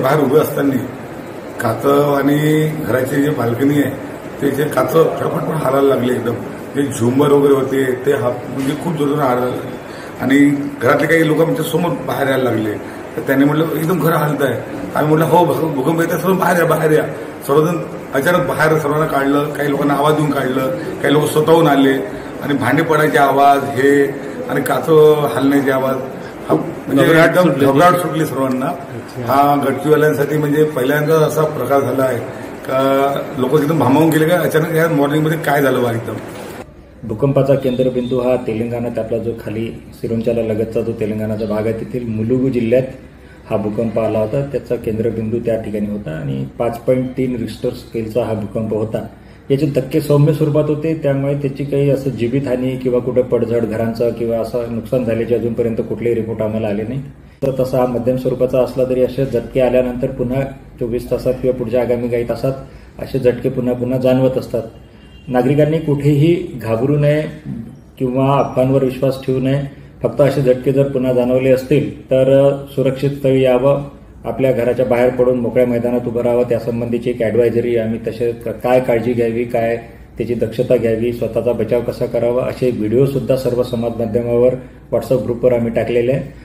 बाहेर उभे असताना काचं आणि घराची जी बाल्कनी आहे त्याचे काचं फटफट पण हारायला लागले. एकदम जे झुंबर वगैरे होते ते म्हणजे खूप जोरात हारायला लागले आणि घरातले काही लोक आमच्या समोर बाहेर यायला लागले. तर त्यांनी म्हटलं एकदम घर हालत आहे. आम्ही म्हटलं हो भूकंप येत आहे, सर्व बाहेर या. सर्वजण अचानक बाहेर सर्वांना काढलं. काही लोकांना आवाज देऊन काढलं, काही लोक स्वतःहून आले आणि भांडे पडायचे आवाज हे आणि काचं हलण्याचे आवाज म्हणजे एकदम घबराट सुटली सर्वांना. हा गडचिरोलीवाल्यांसाठी म्हणजे पहिल्यांदा असा प्रकार झाला आहे का लोक एकदम भांबावून गेले का अचानक या मॉर्निंगमध्ये काय झालं बा एकदम. भूकंपाचा केंद्रबिंदू हा तेलंगणात आपला जो खाली सिरोंचाला लगतचा जो तेलंगणाचा भाग आहे तिथील मुलुगू जिल्ह्यात हा भूकंप आला होता. त्याचा केंद्रबिंदू त्या ठिकाणी होता आणि 5.3 रिक्टर स्केलचा हा भूकंप होता. याचे धक्के सौम्य स्वरूपात होते, त्यामुळे त्याची काही असं जीवितहानी किंवा कुठे पडझड घरांचं किंवा असं नुकसान झाल्याचे अजूनपर्यंत कुठलेही रिपोर्ट आम्हाला आले नाही. तर तसा हा मध्यम स्वरूपाचा असला तरी असे झटके आल्यानंतर पुन्हा 24 तासात किंवा पुढच्या आगामी काही तासात असे झटके पुन्हा जाणवत असतात. नागरिकांनी कुठेही घाबरू नये किंवा अफवांवर विश्वास ठेवू नये. फक्त असे झटके जर पुन्हा जाणवले असतील तर सुरक्षित स्थळी यावं, आपल्या घराच्या बाहेर पडून मोकळ्या मैदानात उभं राहावं. त्यासंबंधीची एक ॲडवायझरी आम्ही तसे काय काळजी घ्यावी, काय त्याची दक्षता घ्यावी, स्वतःचा बचाव कसा करावा असे व्हिडिओ सुद्धा सर्व समाज माध्यमावर व्हॉट्सअप ग्रुपवर आम्ही टाकलेले आहे.